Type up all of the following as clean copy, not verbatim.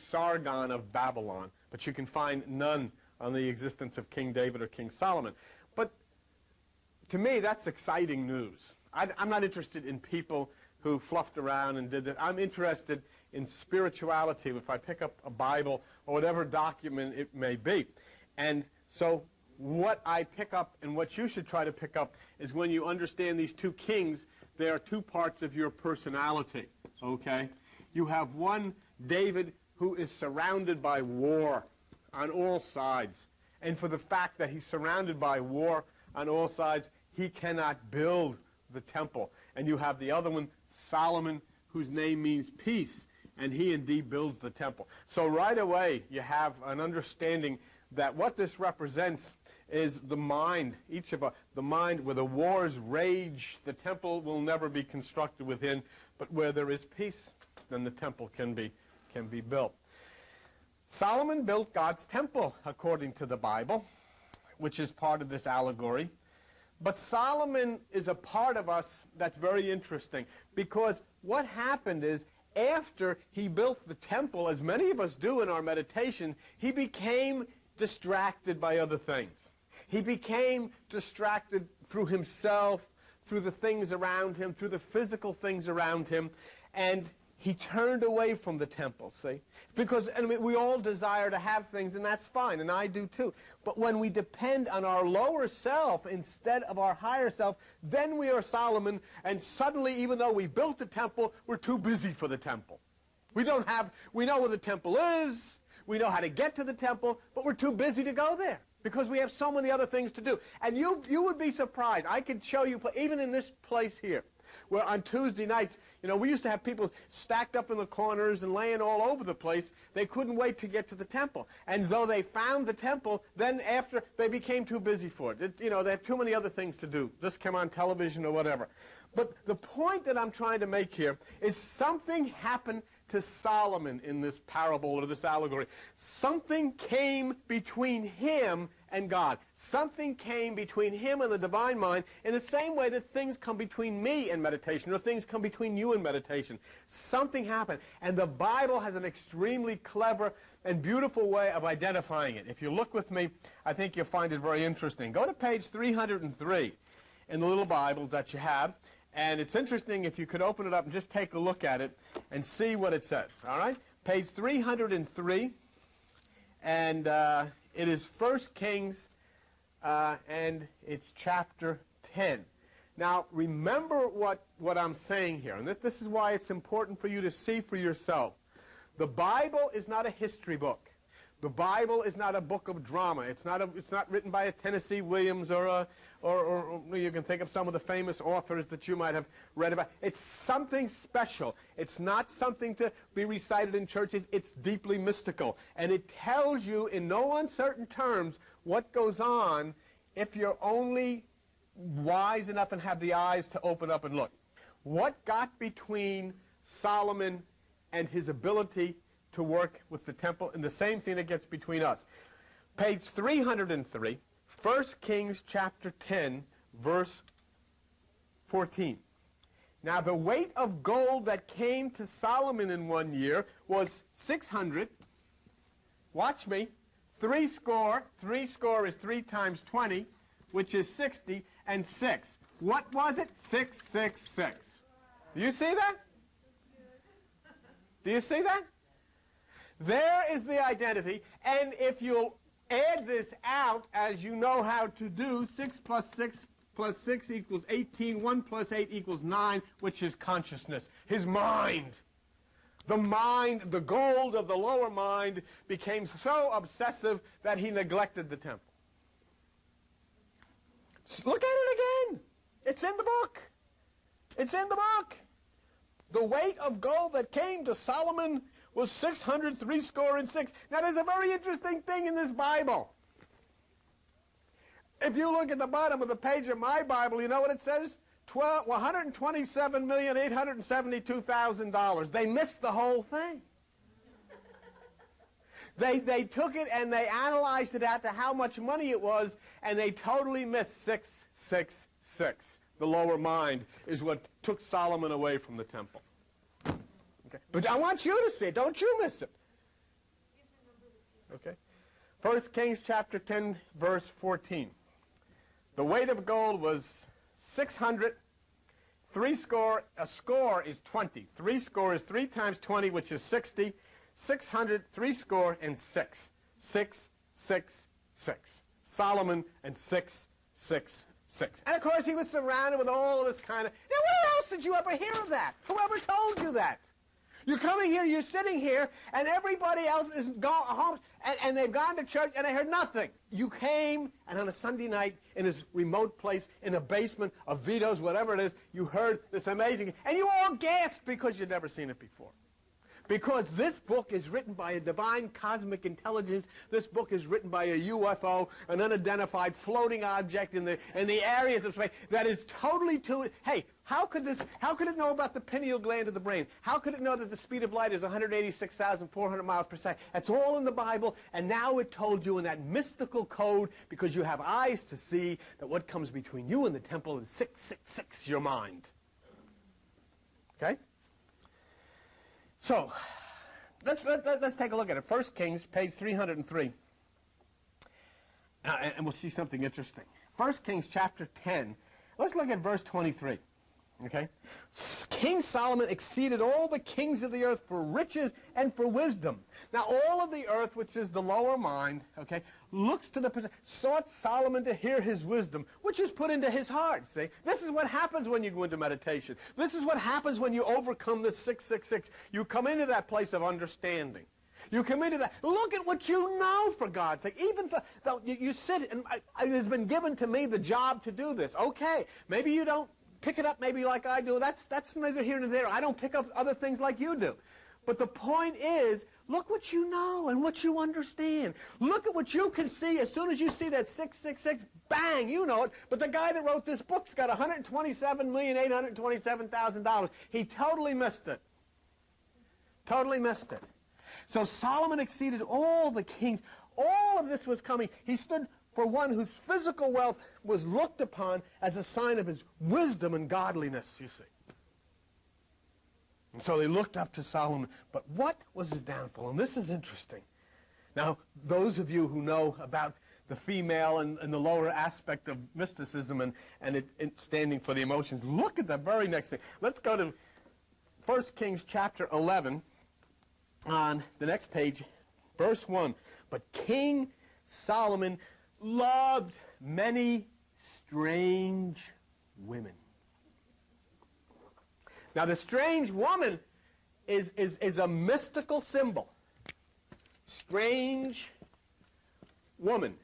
Sargon of Babylon, but you can find none on the existence of King David or King Solomon. But to me, that's exciting news. I'm not interested in people who fluffed around and did that. I'm interested in spirituality if I pick up a Bible or whatever document it may be. And so what I pick up and what you should try to pick up is when you understand these two kings, there are two parts of your personality, okay? You have one, David, who is surrounded by war on all sides. And for the fact that he's surrounded by war on all sides, he cannot build the temple. And you have the other one, Solomon, whose name means peace, and he indeed builds the temple. So right away, you have an understanding that what this represents is the mind, the mind where the wars rage, the temple will never be constructed within, but where there is peace, then the temple can be built. Solomon built God's temple, according to the Bible, which is part of this allegory. But Solomon is a part of us that's very interesting, because what happened is, after he built the temple, as many of us do in our meditation, he became distracted by other things. He became distracted through himself, through the things around him, through the physical things around him, and he turned away from the temple, see? Because we all desire to have things, and that's fine, and I do too. But when we depend on our lower self instead of our higher self, then we are Solomon, and suddenly, even though we built the temple, we're too busy for the temple. We know where the temple is, we know how to get to the temple, but we're too busy to go there, because we have so many other things to do. And you would be surprised. I could show you, even in this place here, where on Tuesday nights, we used to have people stacked up in the corners and laying all over the place. They couldn't wait to get to the temple. And though they found the temple, then after, they became too busy for it. They have too many other things to do. Just come on television or whatever. But the point that I'm trying to make here is something happened to Solomon in this parable or this allegory. Something came between him and God. Something came between him and the divine mind in the same way that things come between me and meditation, or things come between you and meditation. Something happened. And the Bible has an extremely clever and beautiful way of identifying it. If you look with me, I think you'll find it very interesting. Go to page 303 in the little Bibles that you have. And it's interesting if you could open it up and just take a look at it and see what it says. All right? Page 303. And it is 1 Kings, and it's chapter 10. Now, remember what I'm saying here. And this is why it's important for you to see for yourself. The Bible is not a history book. The Bible is not a book of drama. It's not written by a Tennessee Williams or you can think of some of the famous authors that you might have read about. It's something special. It's not something to be recited in churches. It's deeply mystical. And it tells you in no uncertain terms what goes on if you're only wise enough and have the eyes to open up and look. What got between Solomon and his ability to work with the temple, and the same thing that gets between us. Page 303, 1 Kings chapter 10, verse 14. Now the weight of gold that came to Solomon in 1 year was 600. Watch me. 3 score is 3 times 20, which is 60, and 6. What was it? 666. Do you see that? Do you see that? There is the identity, and if you'll add this out, as you know how to do, 6 plus 6 plus 6 equals 18, 1 plus 8 equals 9, which is consciousness, his mind. The mind, the gold of the lower mind, became so obsessive that he neglected the temple. Look at it again. It's in the book. It's in the book. The weight of gold that came to Solomon was 603 score and 6. Now, there's a very interesting thing in this Bible. If you look at the bottom of the page of my Bible, you know what it says? $127,872,000. They missed the whole thing. They took it and they analyzed it out to how much money it was, and they totally missed 666. The lower mind is what took Solomon away from the temple. Okay. But I want you to see it. Don't you miss it. Okay? 1 Kings chapter 10, verse 14. The weight of gold was 600. A score is 20. 3 score is 3 times 20, which is 60. 600, 3 score, and 6. 6, 6, 6. Solomon and 6, 6, 6. And of course he was surrounded with all of this kind of... Now where else did you ever hear of that? Whoever told you that? You're coming here, you're sitting here, and everybody else is gone home, and they've gone to church, and they heard nothing. You came, and on a Sunday night, in this remote place, in a basement of Vito's, whatever it is, you heard this amazing, and you all gasped because you'd never seen it before. Because this book is written by a divine cosmic intelligence. This book is written by a UFO, an unidentified floating object in the areas of space that is totally to... Hey, how could it know about the pineal gland of the brain? How could it know that the speed of light is 186,400 miles per second? That's all in the Bible, and now it told you in that mystical code, because you have eyes to see, that what comes between you and the temple is 666, your mind. Okay? So, let's take a look at it. 1 Kings, page 303. And we'll see something interesting. 1 Kings chapter 10. Let's look at verse 23. Okay? King Solomon exceeded all the kings of the earth for riches and for wisdom. Now, all of the earth, which is the lower mind, okay, looks to the... sought Solomon to hear his wisdom, which is put into his heart, see? This is what happens when you go into meditation. This is what happens when you overcome this 666. You come into that place of understanding. You come into that. Look at what you know, for God's sake. Even though you sit, and it has been given to me the job to do this. Okay, maybe you don't pick it up maybe like I do. That's neither here nor there. I don't pick up other things like you do. But the point is, look what you know and what you understand. Look at what you can see. As soon as you see that 666, bang, you know it. But the guy that wrote this book's got $127,827,000. He totally missed it. Totally missed it. So Solomon exceeded all the kings. All of this was coming. He stood for one whose physical wealth was looked upon as a sign of his wisdom and godliness, you see. And so they looked up to Solomon. But what was his downfall? And this is interesting. Now, those of you who know about the female and the lower aspect of mysticism and it standing for the emotions, look at the very next thing. Let's go to 1 Kings chapter 11 on the next page, verse 1. But King Solomon loved many strange women. Now, the strange woman is a mystical symbol. Strange woman.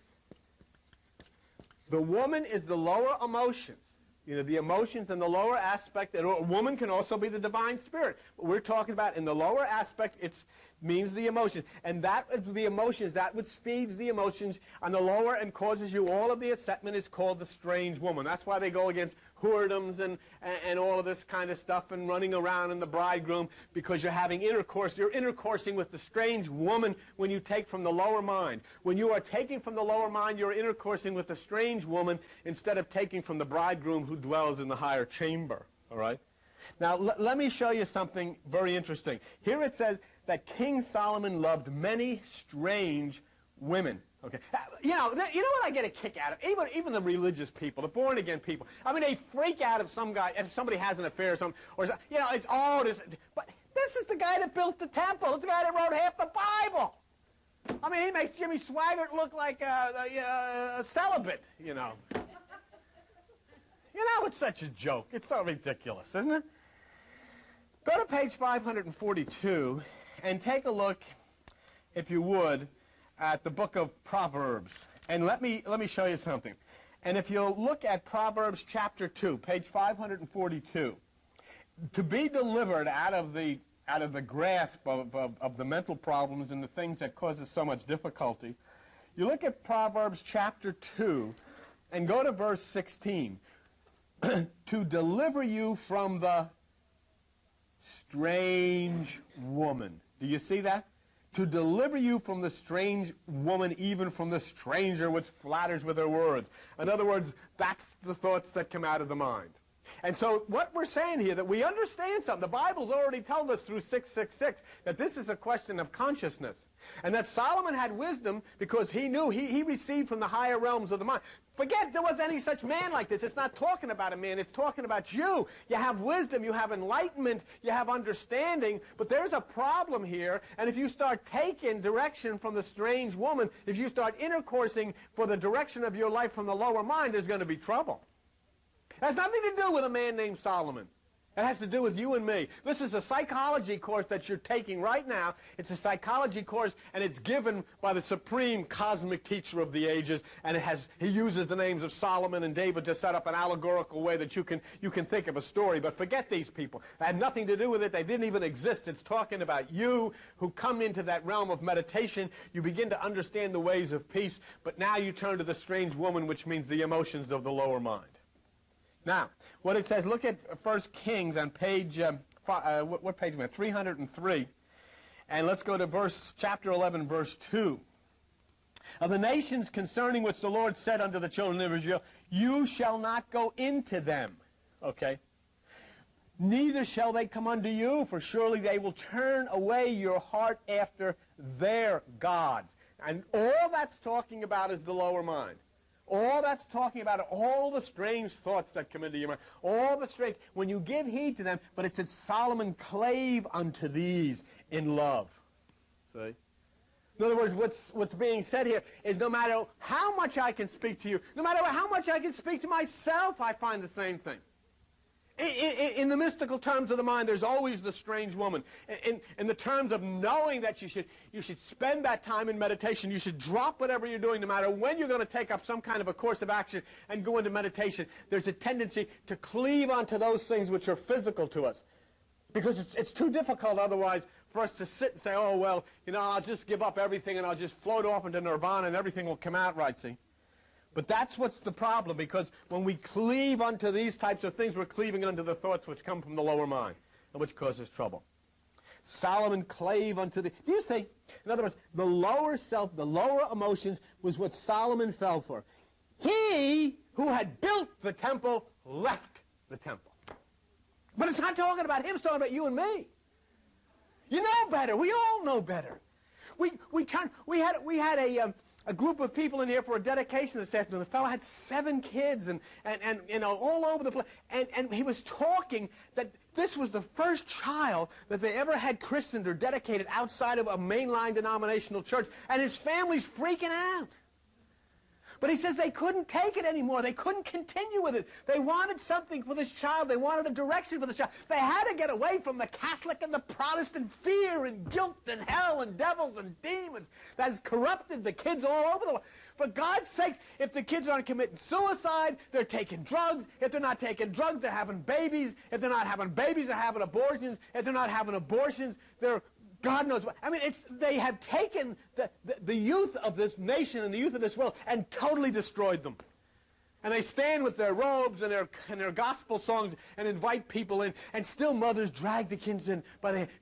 The woman is the lower emotions. You know, the emotions and the lower aspect. And a woman can also be the divine spirit. But we're talking about in the lower aspect, it means the emotion. And that is the emotions, that which feeds the emotions on the lower and causes you all of the upsetment is called the strange woman. That's why they go against whoredoms and all of this kind of stuff and running around in the bridegroom, because you're having intercourse. You're intercoursing with the strange woman when you take from the lower mind. When you are taking from the lower mind, you're intercoursing with the strange woman instead of taking from the bridegroom who dwells in the higher chamber. All right? Now, let me show you something very interesting. Here it says that King Solomon loved many strange women. Okay, you know what I get a kick out of? Even the religious people, the born-again people. I mean, they freak out if somebody has an affair or something, or you know, it's all this. But this is the guy that built the temple. It's the guy that wrote half the Bible. I mean, he makes Jimmy Swaggart look like a celibate. You know. You know, it's such a joke. It's so ridiculous, isn't it? Go to page 542 and take a look, if you would, at the book of Proverbs. And let me show you something. And if you'll look at Proverbs chapter 2, page 542, to be delivered out of the grasp of the mental problems and the things that cause us so much difficulty, you look at Proverbs chapter 2 and go to verse 16. To deliver you from the strange woman. Do you see that? To deliver you from the strange woman, even from the stranger which flatters with her words. In other words, that's the thoughts that come out of the mind. And so what we're saying here, that we understand something. The Bible's already told us through 666 that this is a question of consciousness. And that Solomon had wisdom because he knew he received from the higher realms of the mind. Forget there was any such man like this. It's not talking about a man. It's talking about you. You have wisdom. You have enlightenment. You have understanding. But there's a problem here. And if you start taking direction from the strange woman, if you start intercoursing for the direction of your life from the lower mind, there's going to be trouble. It has nothing to do with a man named Solomon. It has to do with you and me. This is a psychology course that you're taking right now. It's a psychology course, and it's given by the supreme cosmic teacher of the ages, and he uses the names of Solomon and David to set up an allegorical way that you can think of a story. But forget these people. It had nothing to do with it. They didn't even exist. It's talking about you who come into that realm of meditation. You begin to understand the ways of peace, but now you turn to the strange woman, which means the emotions of the lower mind. Now, what it says, look at 1 Kings on page, what page am I at? 303. And let's go to chapter 11, verse 2. Of the nations concerning which the Lord said unto the children of Israel, you shall not go into them. Okay? Neither shall they come unto you, for surely they will turn away your heart after their gods. And all that's talking about is the lower mind. All that's talking about are all the strange thoughts that come into your mind. All the strange, when you give heed to them, but it said Solomon clave unto these in love. See? In other words, what's being said here is no matter how much I can speak to you, no matter how much I can speak to myself, I find the same thing. In the mystical terms of the mind, there's always the strange woman. In the terms of knowing that you should spend that time in meditation, you should drop whatever you're doing, no matter when you're going to take up some kind of a course of action and go into meditation. There's a tendency to cleave onto those things which are physical to us. Because it's too difficult otherwise for us to sit and say, oh, well, I'll just give up everything and I'll just float off into nirvana and everything will come out right, see? But that's what's the problem, because when we cleave unto these types of things, we're cleaving unto the thoughts which come from the lower mind, and which causes trouble. Solomon clave unto the... Do you see? In other words, the lower self, the lower emotions, was what Solomon fell for. He who had built the temple left the temple. But it's not talking about him, it's talking about you and me. You know better. We all know better. We had a group of people in here for a dedication this afternoon. The fellow had 7 kids and all over the place. And he was talking that this was the first child that they ever had christened or dedicated outside of a mainline denominational church. And his family's freaking out. But he says they couldn't take it anymore. They couldn't continue with it. They wanted something for this child. They wanted a direction for this child. They had to get away from the Catholic and the Protestant fear and guilt and hell and devils and demons that has corrupted the kids all over the world. For God's sakes, if the kids aren't committing suicide, they're taking drugs. If they're not taking drugs, they're having babies. If they're not having babies, they're having abortions. If they're not having abortions, they're... God knows what. I mean, they have taken the youth of this nation and the youth of this world and totally destroyed them. And they stand with their robes and their gospel songs and invite people in, and still mothers drag the kids in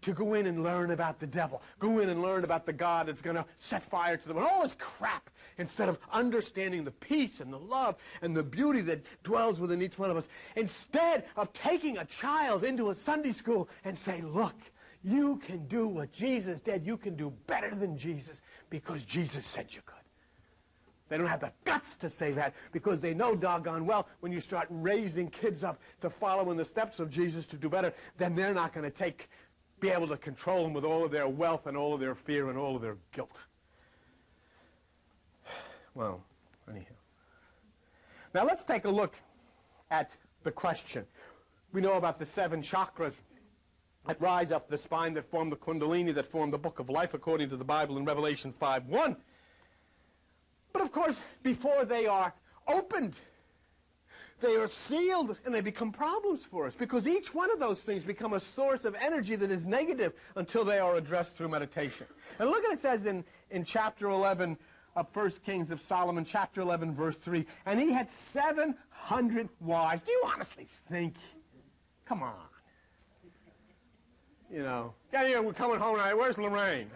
to go in and learn about the devil. Go in and learn about the God that's going to set fire to them. And all this crap, instead of understanding the peace and the love and the beauty that dwells within each one of us. Instead of taking a child into a Sunday school and say, look, you can do what Jesus did. You can do better than Jesus because Jesus said you could. They don't have the guts to say that because they know doggone well when you start raising kids up to follow in the steps of Jesus to do better, then they're not going to be able to control them with all of their wealth and all of their fear and all of their guilt. Well, anyhow. Now let's take a look at the question. We know about the 7 chakras that rise up the spine, that form the kundalini, that form the book of life according to the Bible in Revelation 5:1. But of course, before they are opened, they are sealed and they become problems for us because each one of those things become a source of energy that is negative until they are addressed through meditation. And look at it says in chapter 11 of 1 Kings of Solomon, chapter 11, verse 3, and he had 700 wives. Do you honestly think? Come on. Yeah, we're coming home tonight. Where's Lorraine?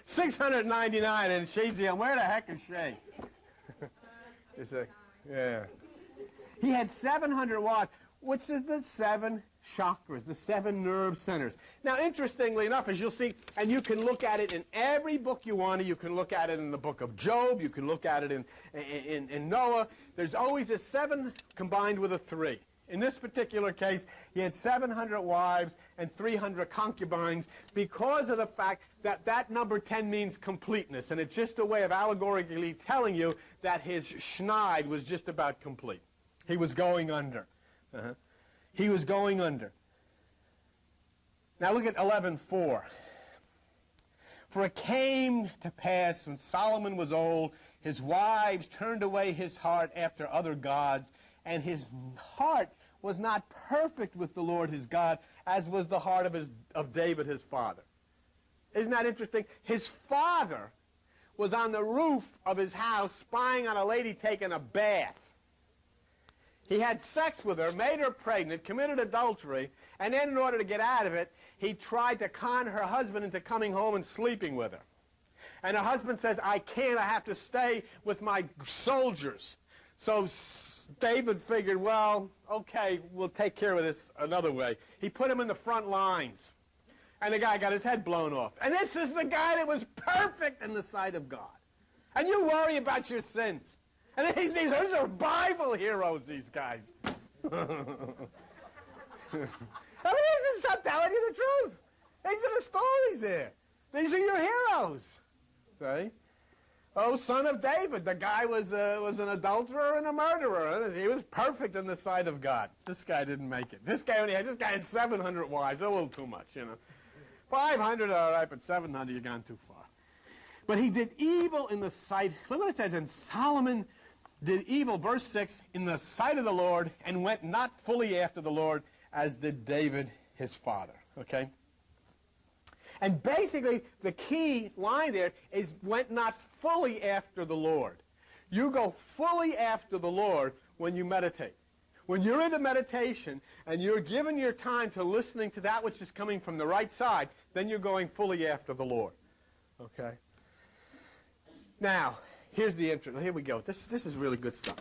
699, and she's where the heck is she? You see? Yeah. He had 700 wives, which is the 7 chakras, the 7 nerve centers. Now, interestingly enough, as you'll see, and you can look at it in every book you want to, you can look at it in the book of Job, you can look at it in Noah, there's always a 7 combined with a 3. In this particular case, he had 700 wives and 300 concubines because of the fact that that number 10 means completeness, and it's just a way of allegorically telling you that his schneid was just about complete. He was going under. He was going under. Now look at 11:4. For it came to pass when Solomon was old, his wives turned away his heart after other gods, and his heart was not perfect with the Lord his God, as was the heart of David his father. Isn't that interesting? His father was on the roof of his house spying on a lady taking a bath. He had sex with her, made her pregnant, committed adultery, and then in order to get out of it, he tried to con her husband into coming home and sleeping with her. And her husband says, I can't, I have to stay with my soldiers. So David figured, well, okay, we'll take care of this another way. He put him in the front lines, and the guy got his head blown off. And this is the guy that was perfect in the sight of God. And you worry about your sins. And these are Bible heroes, these guys. I mean, I'm telling you the truth. These are the stories here. These are your heroes. See? Oh, son of David. The guy was an adulterer and a murderer. He was perfect in the sight of God. This guy didn't make it. This guy had 700 wives. A little too much, you know. 500, all right, but 700, you've gone too far. But he did evil in the sight. Look what it says. And Solomon did evil, verse 6, in the sight of the Lord, and went not fully after the Lord, as did David his father. Okay? And basically, the key line there is went not fully after the Lord. You go fully after the Lord when you meditate. When you're into meditation and you're giving your time to listening to that which is coming from the right side, then you're going fully after the Lord. Okay? Now, here's the intro. Here we go. This is really good stuff.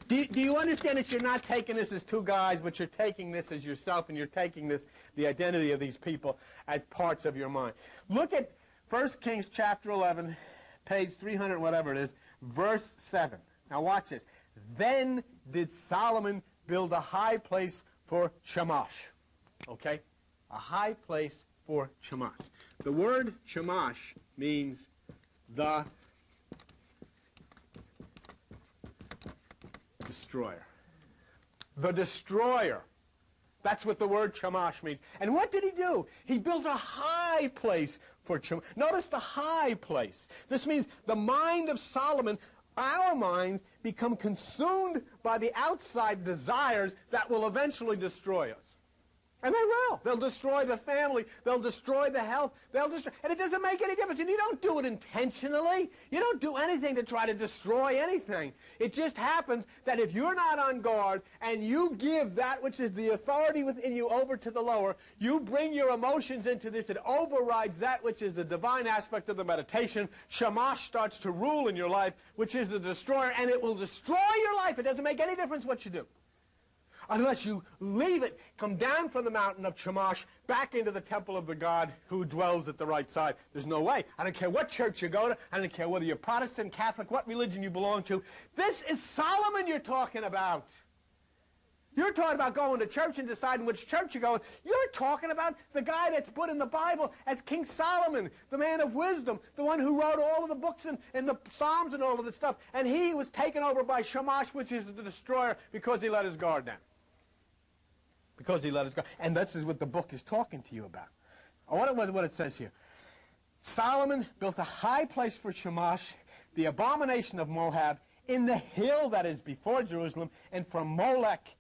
Do you understand that you're not taking this as two guys, but you're taking this as yourself, and you're taking this, the identity of these people, as parts of your mind? Look at 1 Kings chapter 11, page 300, whatever it is, verse 7. Now watch this. Then did Solomon build a high place for Shamash. Okay? A high place for Shamash. The word Shamash means the destroyer. The destroyer. That's what the word Shamash means. And what did he do? He built a high place for Shamash. Notice the high place. This means the mind of Solomon, our minds, become consumed by the outside desires that will eventually destroy us. And they will. They'll destroy the family. They'll destroy the health. And it doesn't make any difference. And you don't do it intentionally. You don't do anything to try to destroy anything. It just happens that if you're not on guard and you give that which is the authority within you over to the lower, you bring your emotions into this. It overrides that which is the divine aspect of the meditation. Shamash starts to rule in your life, which is the destroyer, and it will destroy your life. It doesn't make any difference what you do. Unless you leave it, come down from the mountain of Shamash, back into the temple of the God who dwells at the right side. There's no way. I don't care what church you go to. I don't care whether you're Protestant, Catholic, what religion you belong to. This is Solomon you're talking about. You're talking about going to church and deciding which church you're going. You're talking about the guy that's put in the Bible as King Solomon, the man of wisdom, the one who wrote all of the books and the Psalms and all of this stuff. And he was taken over by Shamash, which is the destroyer, because he let his guard down. Because he let us go. And this is what the book is talking to you about. What it says here. Solomon built a high place for Shamash, the abomination of Moab, in the hill that is before Jerusalem, and for Molech.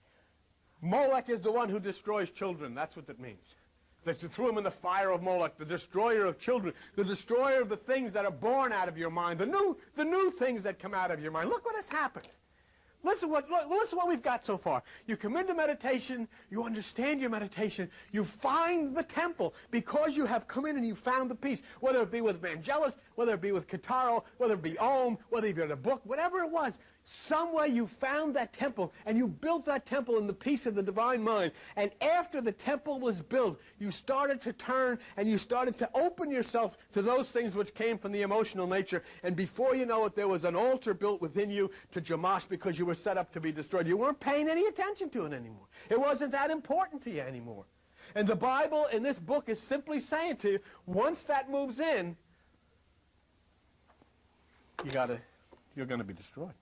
Molech is the one who destroys children. That's what it means. They threw him in the fire of Molech, the destroyer of children, the destroyer of the things that are born out of your mind, the new things that come out of your mind. Look what has happened. Listen what we've got so far. You come into meditation, you understand your meditation, you find the temple because you have come in and you found the peace. Whether it be with Vangelis, whether it be with Kataro, whether it be Om, whether it be in a book, whatever it was, somewhere you found that temple, and you built that temple in the peace of the divine mind. And after the temple was built, you started to turn, and you started to open yourself to those things which came from the emotional nature. And before you know it, there was an altar built within you to Shamash, because you were set up to be destroyed. You weren't paying any attention to it anymore. It wasn't that important to you anymore. And the Bible in this book is simply saying to you, once that moves in, you're going to be destroyed.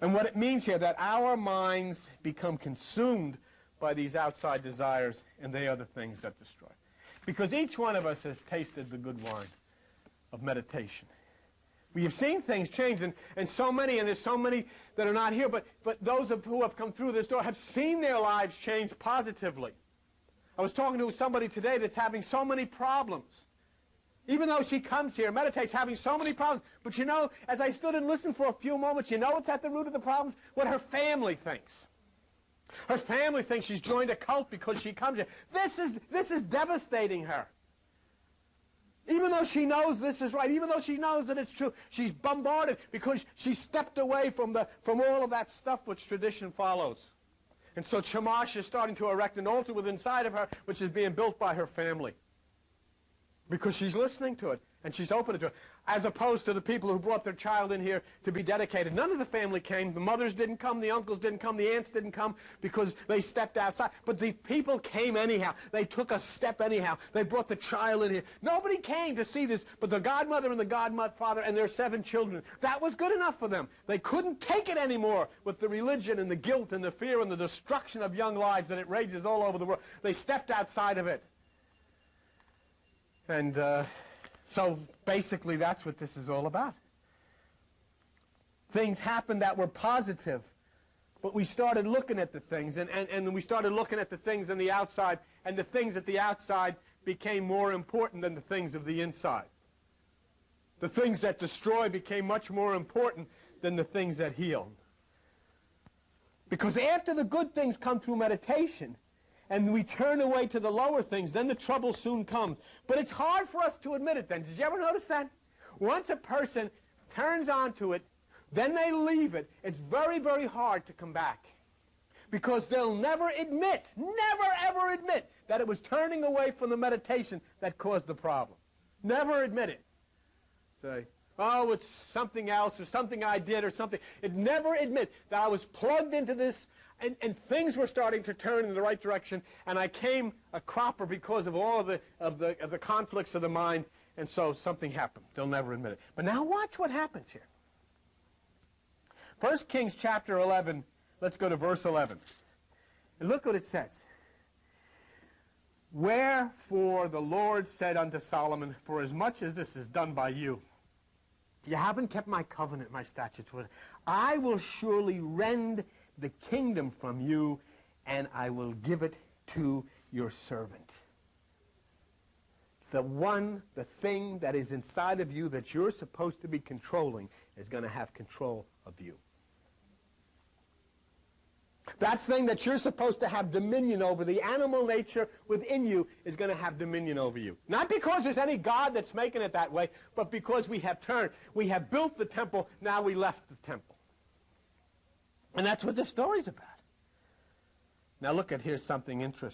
And what it means here, that our minds become consumed by these outside desires, and they are the things that destroy. Because each one of us has tasted the good wine of meditation. We have seen things change, and there's so many that are not here, but those who have come through this door have seen their lives change positively. I was talking to somebody today that's having so many problems. Even though she comes here, meditates, having so many problems. But you know, as I stood and listened for a few moments, you know what's at the root of the problems? What her family thinks. Her family thinks she's joined a cult because she comes here. This is devastating her. Even though she knows this is right, even though she knows that it's true, she's bombarded because she stepped away from all of that stuff which tradition follows. And so Shamash is starting to erect an altar within inside of her, which is being built by her family. Because she's listening to it, and she's open to it, as opposed to the people who brought their child in here to be dedicated. None of the family came. The mothers didn't come, the uncles didn't come, the aunts didn't come, because they stepped outside. But the people came anyhow. They took a step anyhow. They brought the child in here. Nobody came to see this but the godmother and the godfather and their 7 children. That was good enough for them. They couldn't take it anymore with the religion and the guilt and the fear and the destruction of young lives that it rages all over the world. They stepped outside of it. And so basically that's what this is all about. Things happened that were positive, but we started looking at the things, and we started looking at the things on the outside, and the things at the outside became more important than the things of the inside. The things that destroy became much more important than the things that heal. Because after the good things come through meditation, and we turn away to the lower things, then the trouble soon comes. But it's hard for us to admit it then. Did you ever notice that? Once a person turns onto it, then they leave it, it's very, very hard to come back. Because they'll never admit, never ever admit, that it was turning away from the meditation that caused the problem. Never admit it. Say, oh, it's something else, or something I did, or something. It never admit that I was plugged into this, and things were starting to turn in the right direction, and I came a cropper because of all of the conflicts of the mind, and so something happened. They'll never admit it. But now watch what happens here. 1 Kings chapter 11, let's go to verse 11. And look what it says. Wherefore the Lord said unto Solomon, for as much as this is done by you, you haven't kept my covenant, my statutes, I will surely rend the kingdom from you, and I will give it to your servant. The thing that is inside of you that you're supposed to be controlling is going to have control of you. That thing that you're supposed to have dominion over, the animal nature within you, is going to have dominion over you. Not because there's any God that's making it that way, but because we have turned. We have built the temple, now we left the temple. And that's what the story's about. Now look at, here's something interesting.